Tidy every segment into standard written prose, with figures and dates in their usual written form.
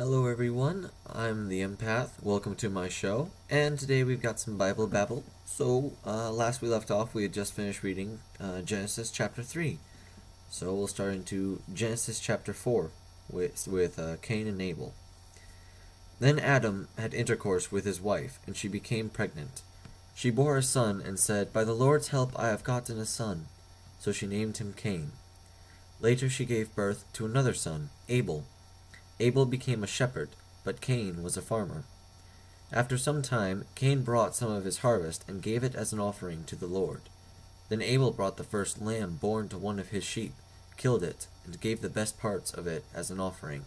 Hello everyone, I'm the Empath. Welcome to my show. And today we've got some Bible babble. So, last we left off, we had just finished reading Genesis chapter 3. So we'll start into Genesis chapter 4 with Cain and Abel. Then Adam had intercourse with his wife, and she became pregnant. She bore a son and said, "By the Lord's help I have gotten a son." So she named him Cain. Later she gave birth to another son, Abel. Abel became a shepherd, but Cain was a farmer. After some time, Cain brought some of his harvest and gave it as an offering to the Lord. Then Abel brought the first lamb born to one of his sheep, killed it, and gave the best parts of it as an offering.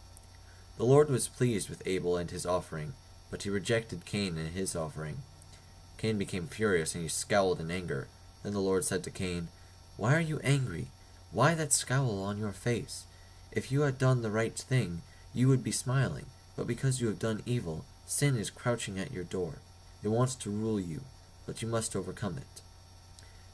The Lord was pleased with Abel and his offering, but he rejected Cain and his offering. Cain became furious and he scowled in anger. Then the Lord said to Cain, "Why are you angry? Why that scowl on your face? If you had done the right thing, you would be smiling, but because you have done evil, sin is crouching at your door. It wants to rule you, but you must overcome it."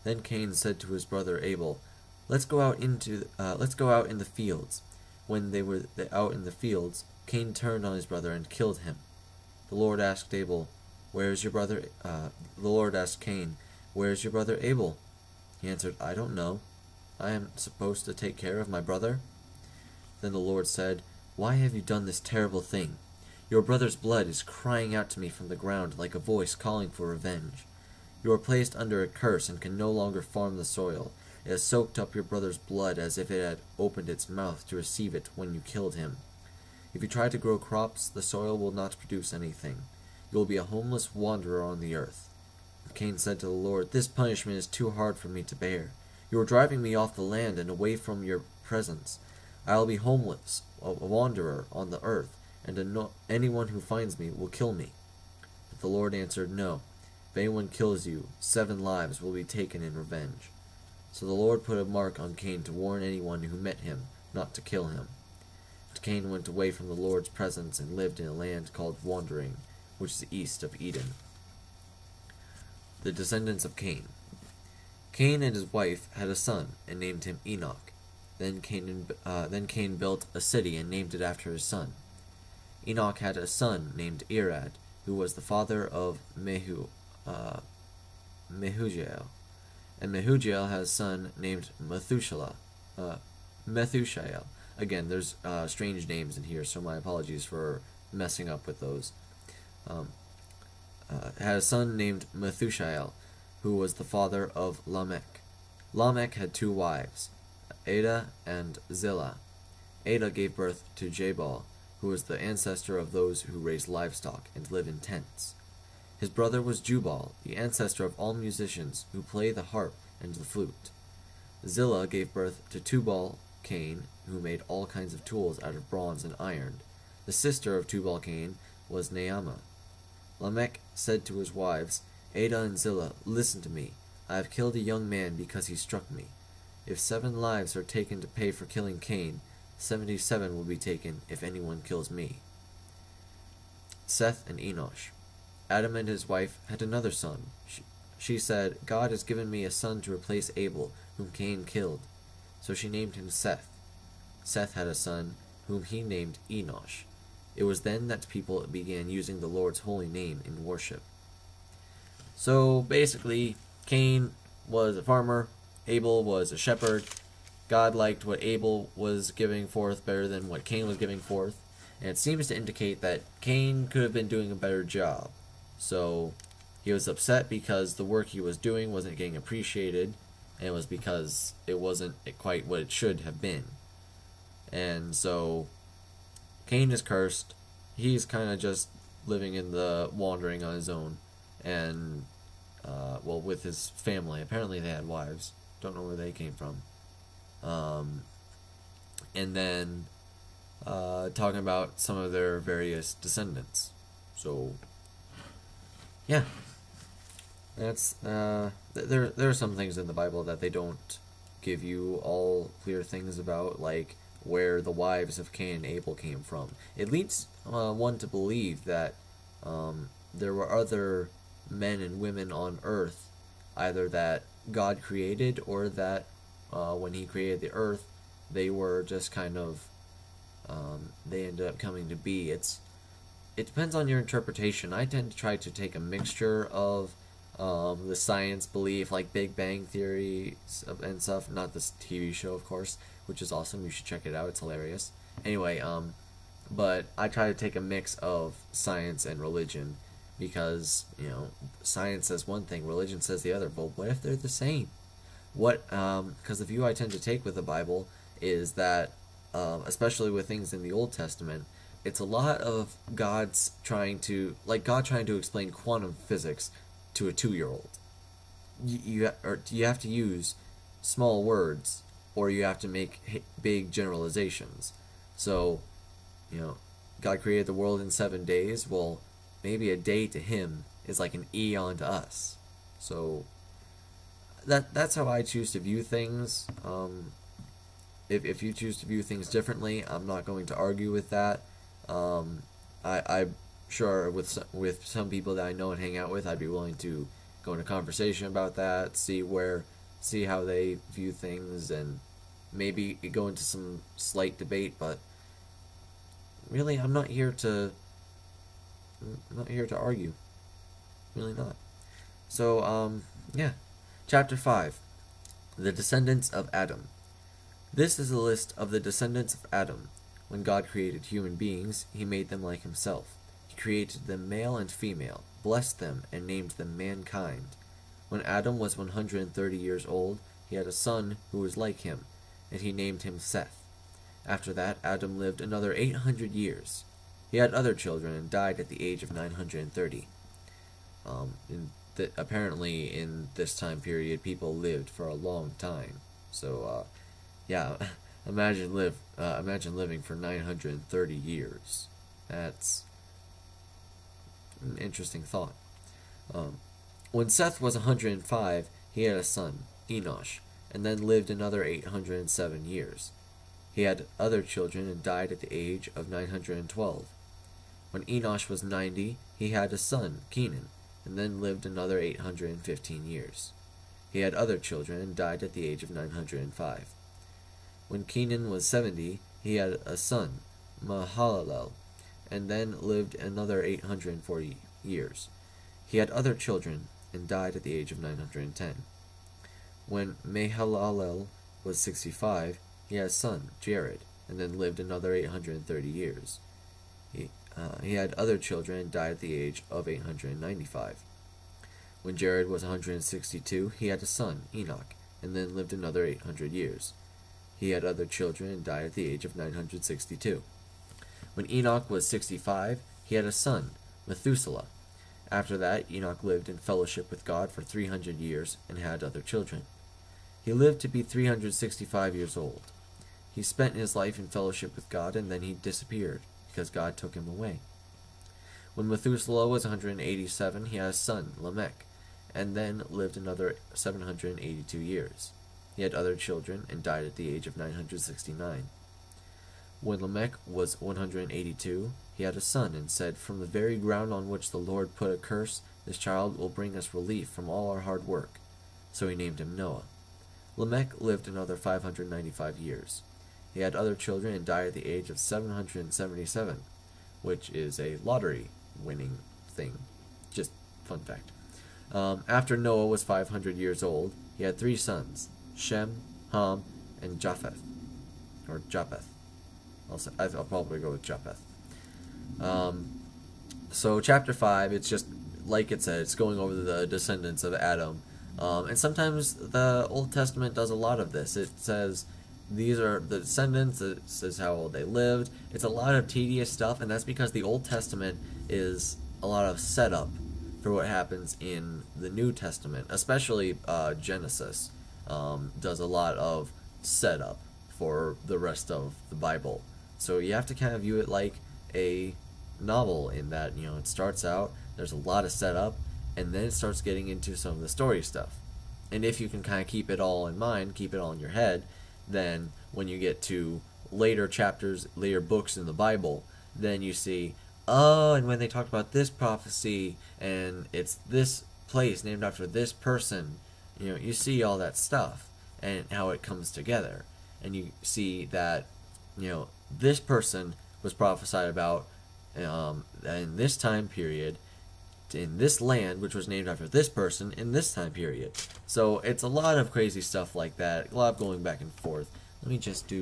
Then Cain said to his brother Abel, Let's go out in the fields." When they were out in the fields, Cain turned on his brother and killed him. The Lord asked Abel, "Where is your brother?" The Lord asked Cain, "Where is your brother Abel?" He answered, "I don't know. I am supposed to take care of my brother." Then the Lord said, "Why have you done this terrible thing? Your brother's blood is crying out to me from the ground like a voice calling for revenge. You are placed under a curse and can no longer farm the soil. It has soaked up your brother's blood as if it had opened its mouth to receive it when you killed him. If you try to grow crops, the soil will not produce anything. You will be a homeless wanderer on the earth." Cain said to the Lord, "This punishment is too hard for me to bear. You are driving me off the land and away from your presence. I will be homeless, a wanderer on the earth, and anyone who finds me will kill me." But the Lord answered, "No. If anyone kills you, 7 lives will be taken in revenge." So the Lord put a mark on Cain to warn anyone who met him not to kill him. But Cain went away from the Lord's presence and lived in a land called Wandering, which is east of Eden. The descendants of Cain. Cain and his wife had a son and named him Enoch. Then Cain built a city and named it after his son. Enoch had a son named Irad, who was the father of Mehujael. And Mehujael had a son named Methuselah. Again, there's strange names in here, so my apologies for messing up with those. Had a son named Methuselah, who was the father of Lamech. Lamech had 2 wives, Adah and Zillah. Adah gave birth to Jabal, who was the ancestor of those who raise livestock and live in tents. His brother was Jubal, the ancestor of all musicians who play the harp and the flute. Zillah gave birth to Tubal-Cain, who made all kinds of tools out of bronze and iron. The sister of Tubal-Cain was Naamah. Lamech said to his wives, "Adah and Zillah, listen to me. I have killed a young man because he struck me. If 7 lives are taken to pay for killing Cain, 77 will be taken if anyone kills me." Seth and Enosh. Adam and his wife had another son. She said, "God has given me a son to replace Abel, whom Cain killed." So she named him Seth. Seth had a son, whom he named Enosh. It was then that people began using the Lord's holy name in worship. So basically, Cain was a farmer, Abel was a shepherd. God liked what Abel was giving forth better than what Cain was giving forth, and it seems to indicate that Cain could have been doing a better job. So he was upset because the work he was doing wasn't getting appreciated, and it was because it wasn't quite what it should have been. And so Cain is cursed. He's kind of just living in the wandering on his own, and with his family. Apparently they had wives. Don't know where they came from. And then talking about some of their various descendants. So yeah, that's there are some things in the Bible that they don't give you all clear things about, like where the wives of Cain and Abel came from. It leads one to believe that there were other men and women on earth, either that God created or that when he created the earth, they were just kind of they ended up coming to be. It depends on your interpretation. I tend to try to take a mixture of the science belief, like Big Bang Theory and stuff. Not this TV show, of course, which is awesome. You should check it out. It's hilarious. Anyway, but I try to take a mix of science and religion because, science says one thing, religion says the other. But what if they're the same? Because the view I tend to take with the Bible is that, especially with things in the Old Testament, it's a lot of God trying to explain quantum physics to a 2-year-old. You have to use small words, or you have to make big generalizations. So, God created the world in 7 days. Well, maybe a day to him is like an eon to us. So that's how I choose to view things. If you choose to view things differently, I'm not going to argue with that. I'm sure with some people that I know and hang out with, I'd be willing to go into conversation about that, see how they view things, and maybe go into some slight debate. But really, I'm not here to argue. Really not. So, yeah. Chapter 5. The Descendants of Adam. This is a list of the descendants of Adam. When God created human beings, he made them like himself. He created them male and female, blessed them, and named them mankind. When Adam was 130 years old, he had a son who was like him, and he named him Seth. After that, Adam lived another 800 years. He had other children and died at the age of 930. Apparently, in this time period, people lived for a long time. So, yeah, imagine living for 930 years. That's an interesting thought. When Seth was 105, he had a son, Enosh, and then lived another 807 years. He had other children and died at the age of 912. When Enosh was 90, he had a son, Kenan, and then lived another 815 years. He had other children and died at the age of 905. When Kenan was 70, he had a son, Mahalalel, and then lived another 840 years. He had other children and died at the age of 910. When Mahalalel was 65, he had a son, Jared, and then lived another 830 years. He had other children and died at the age of 895. When Jared was 162, he had a son, Enoch, and then lived another 800 years. He had other children and died at the age of 962. When Enoch was 65, he had a son, Methuselah. After that, Enoch lived in fellowship with God for 300 years and had other children. He lived to be 365 years old. He spent his life in fellowship with God, and then he disappeared, because God took him away. When Methuselah was 187, he had a son, Lamech, and then lived another 782 years. He had other children and died at the age of 969. When Lamech was 182, he had a son and said, "From the very ground on which the Lord put a curse, this child will bring us relief from all our hard work." So he named him Noah. Lamech lived another 595 years. He had other children and died at the age of 777, which is a lottery-winning thing. Just fun fact. After Noah was 500 years old, he had 3 sons, Shem, Ham, and Japheth. Or Japheth. I'll probably go with Japheth. So chapter 5, it's just, like it said, it's going over the descendants of Adam. And sometimes the Old Testament does a lot of this. It says, these are the descendants, it says how old they lived. It's a lot of tedious stuff, and that's because the Old Testament is a lot of setup for what happens in the New Testament, especially Genesis does a lot of setup for the rest of the Bible. So you have to kind of view it like a novel in that, it starts out, there's a lot of setup, and then it starts getting into some of the story stuff. And if you can kind of keep it all in mind, keep it all in your head, then when you get to later chapters, later books in the Bible, then you see, oh, and when they talked about this prophecy, and it's this place named after this person, you see all that stuff, and how it comes together. And you see that, this person was prophesied about in this time period, in this land, which was named after this person in this time period. So it's a lot of crazy stuff like that, a lot of going back and forth. Let me just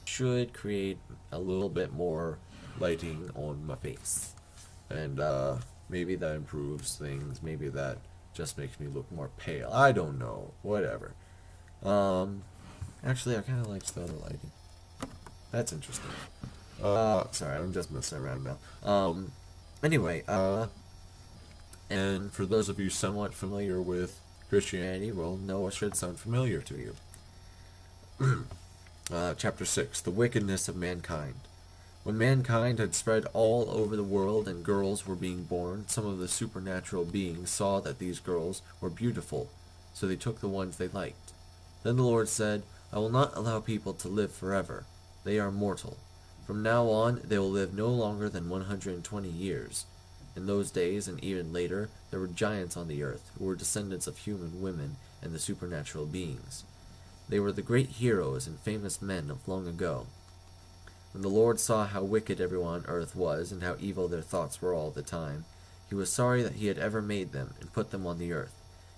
should create a little bit more lighting on my face. And maybe that improves things, maybe that just makes me look more pale. I don't know, whatever. Actually, I kind of like the other lighting. That's interesting. Sorry, I'm just messing around now. Anyway, and for those of you somewhat familiar with Christianity, well, Noah should sound familiar to you. Chapter 6, The Wickedness of Mankind. When mankind had spread all over the world and girls were being born, some of the supernatural beings saw that these girls were beautiful, so they took the ones they liked. Then the Lord said, I will not allow people to live forever. They are mortal. From now on, they will live no longer than 120 years. In those days, and even later, there were giants on the earth, who were descendants of human women and the supernatural beings. They were the great heroes and famous men of long ago. When the Lord saw how wicked everyone on earth was, and how evil their thoughts were all the time, he was sorry that he had ever made them and put them on the earth.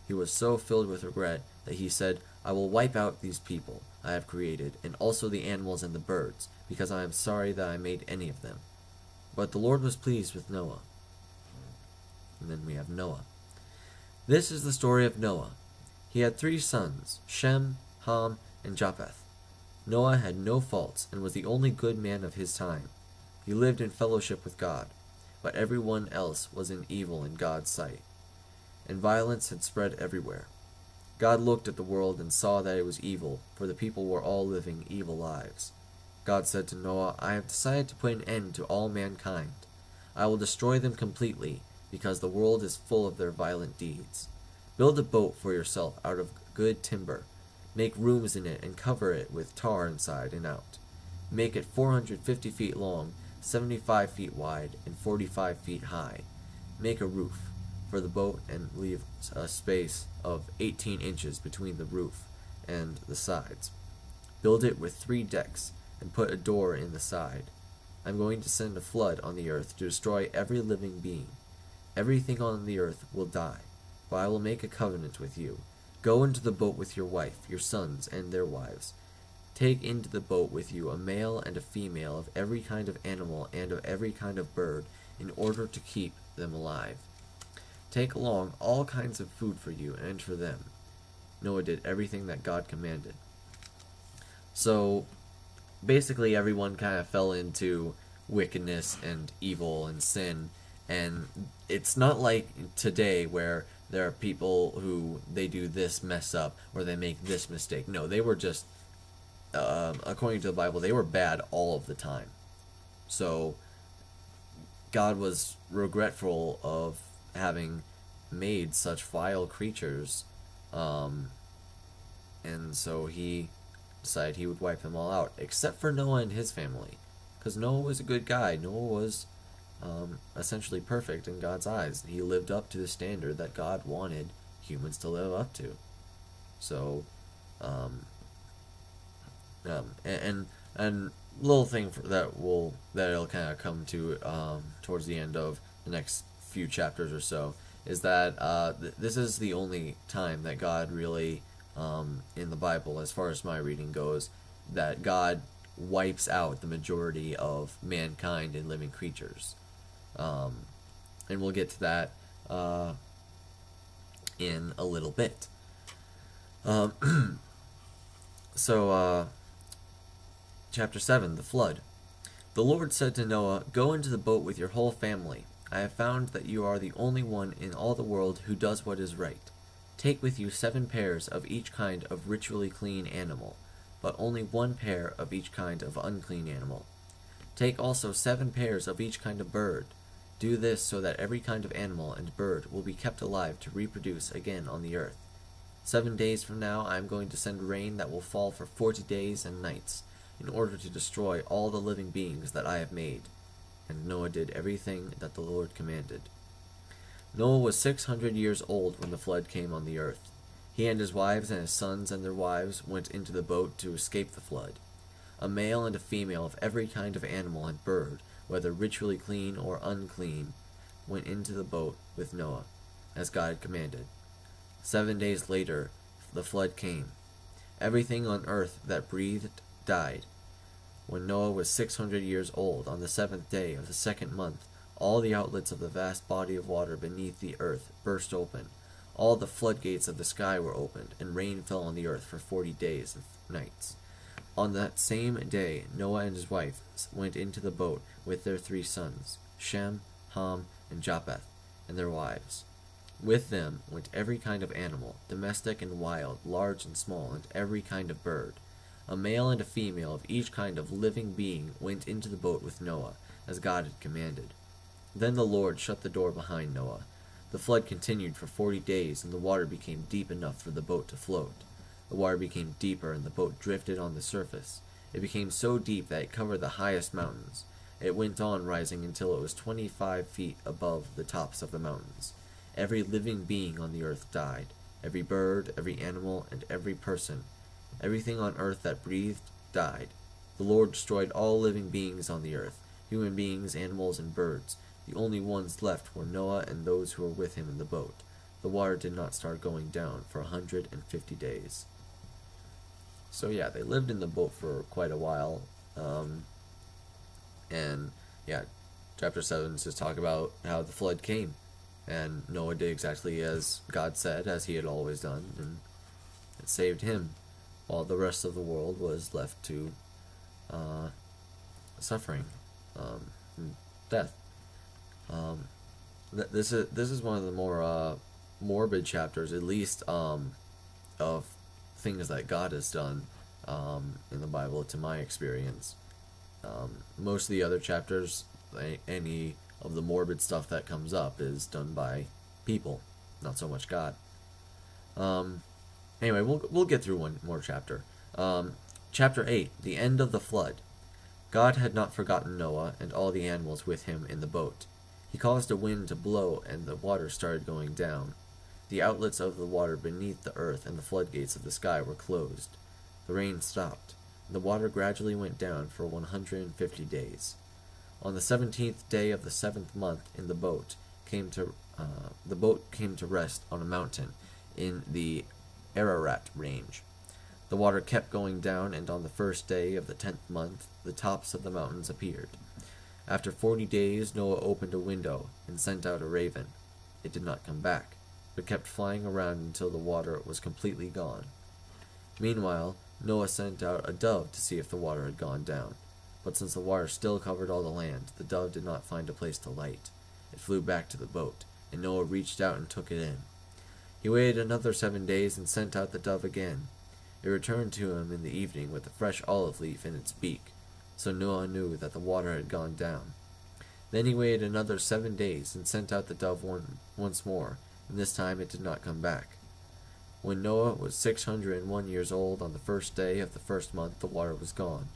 He was so filled with regret that he said, I will wipe out these people I have created, and also the animals and the birds, because I am sorry that I made any of them. But the Lord was pleased with Noah. And then we have Noah. This is the story of Noah. He had 3 sons, Shem, Ham, and Japheth. Noah had no faults and was the only good man of his time. He lived in fellowship with God, but everyone else was in evil in God's sight, and violence had spread everywhere. God looked at the world and saw that it was evil, for the people were all living evil lives. God said to Noah, I have decided to put an end to all mankind. I will destroy them completely, because the world is full of their violent deeds. Build a boat for yourself out of good timber. Make rooms in it and cover it with tar inside and out. Make it 450 feet long, 75 feet wide, and 45 feet high. Make a roof for the boat and leave a space of 18 inches between the roof and the sides. Build it with 3 decks and put a door in the side. I'm going to send a flood on the earth to destroy every living being. Everything on the earth will die, but I will make a covenant with you. Go into the boat with your wife, your sons, and their wives. Take into the boat with you a male and a female of every kind of animal and of every kind of bird, in order to keep them alive. Take along all kinds of food for you and for them. Noah did everything that God commanded. So, basically everyone kind of fell into wickedness and evil and sin, and it's not like today where there are people who they do this mess up or they make this mistake. No, they were just, according to the Bible, they were bad all of the time. So God was regretful of having made such vile creatures, and so he decided he would wipe them all out, except for Noah and his family, because Noah was a good guy. Noah was essentially perfect in God's eyes. He lived up to the standard that God wanted humans to live up to. So, and little thing that'll kind of come to towards the end of the next few chapters or so is that this is the only time that God really in the Bible, as far as my reading goes, that God wipes out the majority of mankind and living creatures. And we'll get to that in a little bit. So, chapter 7, the flood. The Lord said to Noah, Go into the boat with your whole family. I have found that you are the only one in all the world who does what is right. Take with you 7 pairs of each kind of ritually clean animal, but only 1 pair of each kind of unclean animal. Take also 7 pairs of each kind of bird. Do this so that every kind of animal and bird will be kept alive to reproduce again on the earth. 7 days from now I am going to send rain that will fall for 40 days and nights, in order to destroy all the living beings that I have made. And Noah did everything that the Lord commanded. Noah was 600 years old when the flood came on the earth. He and his wives and his sons and their wives went into the boat to escape the flood. A male and a female of every kind of animal and bird, whether ritually clean or unclean, went into the boat with Noah, as God had commanded. 7 days later, the flood came. Everything on earth that breathed died. When Noah was 600 years old, on the 7th day of the 2nd month, all the outlets of the vast body of water beneath the earth burst open. All the floodgates of the sky were opened, and rain fell on the earth for 40 days and nights. On that same day, Noah and his wife went into the boat with their 3 sons, Shem, Ham, and Japheth, and their wives. With them went every kind of animal, domestic and wild, large and small, and every kind of bird. A male and a female of each kind of living being went into the boat with Noah, as God had commanded. Then the Lord shut the door behind Noah. The flood continued for 40 days, and the water became deep enough for the boat to float. The water became deeper, and the boat drifted on the surface. It became so deep that it covered the highest mountains. It went on rising until it was 25 feet above the tops of the mountains. Every living being on the earth died, every bird, every animal, and every person. Everything on earth that breathed died. The Lord destroyed all living beings on the earth, human beings, animals, and birds. The only ones left were Noah and those who were with him in the boat. The water did not start going down for 150 days. So yeah, they lived in the boat for quite a while. And yeah, chapter 7 is just talk about how the flood came. And Noah did exactly as God said, as he had always done, and it saved him, while the rest of the world was left to suffering and death. This is one of the more morbid chapters, at least of things that God has done in the Bible, to my experience. Most of the other chapters, any of the morbid stuff that comes up, is done by people, not so much God. Anyway, we'll get through one more chapter. Chapter 8, the end of the flood. God had not forgotten Noah and all the animals with him in the boat. He caused a wind to blow, and the water started going down. The outlets of the water beneath the earth and the floodgates of the sky were closed. The rain stopped. The water gradually went down for 150 days. On the 17th day of the 7th month, the boat came to rest on a mountain in the Ararat range. The water kept going down, and on the 1st day of the 10th month, the tops of the mountains appeared. After 40 days, Noah opened a window and sent out a raven. It did not come back, but kept flying around until the water was completely gone. Meanwhile, Noah sent out a dove to see if the water had gone down. But since the water still covered all the land, the dove did not find a place to light. It flew back to the boat, and Noah reached out and took it in. He waited another 7 days and sent out the dove again. It returned to him in the evening with a fresh olive leaf in its beak, so Noah knew that the water had gone down. Then he waited another 7 days and sent out the dove once more, and this time it did not come back. When Noah was 601 years old, on the 1st day of the 1st month, the water was gone.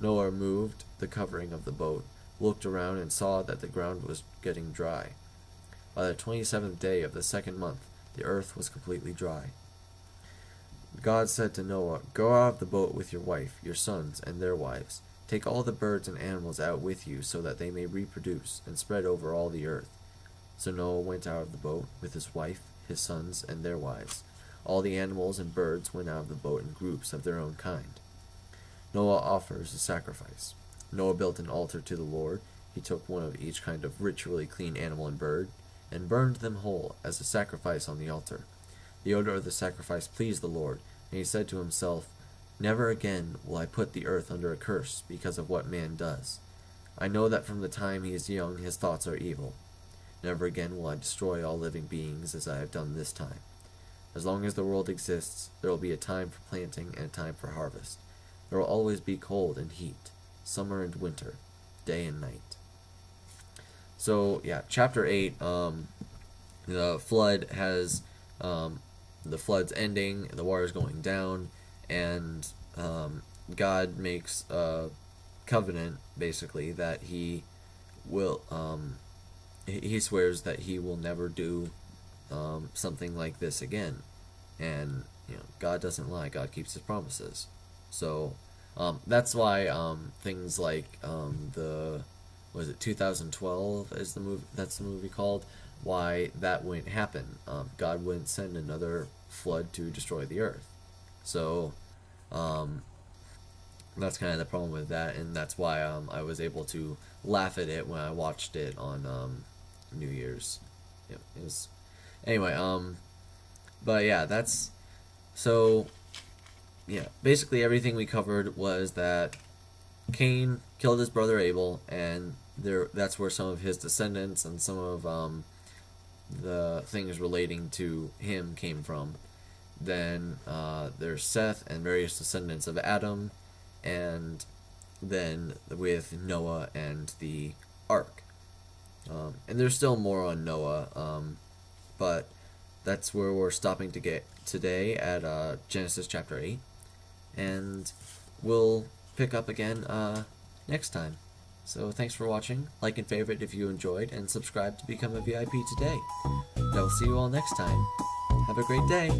Noah removed the covering of the boat, looked around, and saw that the ground was getting dry. By the 27th day of the 2nd month, the earth was completely dry. God said to Noah, "Go out of the boat with your wife, your sons, and their wives. Take all the birds and animals out with you, so that they may reproduce and spread over all the earth." So Noah went out of the boat with his wife, his sons, and their wives. All the animals and birds went out of the boat in groups of their own kind. Noah offers a sacrifice. Noah built an altar to the Lord. He took one of each kind of ritually clean animal and bird, and burned them whole as a sacrifice on the altar. The odor of the sacrifice pleased the Lord, and he said to himself, "Never again will I put the earth under a curse because of what man does. I know that from the time he is young his thoughts are evil. Never again will I destroy all living beings as I have done this time. As long as the world exists, there will be a time for planting and a time for harvest. There will always be cold and heat, summer and winter, day and night." So yeah, chapter 8, the flood has, the flood's ending, the water's going down, and God makes a covenant, basically, that he will, he swears that he will never do something like this again. And God doesn't lie. God keeps his promises. So That's why things like was it 2012 is the movie, that's the movie called, why that wouldn't happen. God wouldn't send another flood to destroy the earth. So that's kind of the problem with that, and that's why I was able to laugh at it when I watched it on New Year's. It was anyway. But yeah, that's so. Yeah, basically everything we covered was that Cain killed his brother Abel, and that's where some of his descendants and some of the things relating to him came from. Then there's Seth and various descendants of Adam, and then with Noah and the ark. And there's still more on Noah, but that's where we're stopping to get today at Genesis chapter 8. And we'll pick up again next time. So thanks for watching. Like and favorite if you enjoyed, and subscribe to become a VIP today. And I'll see you all next time. Have a great day.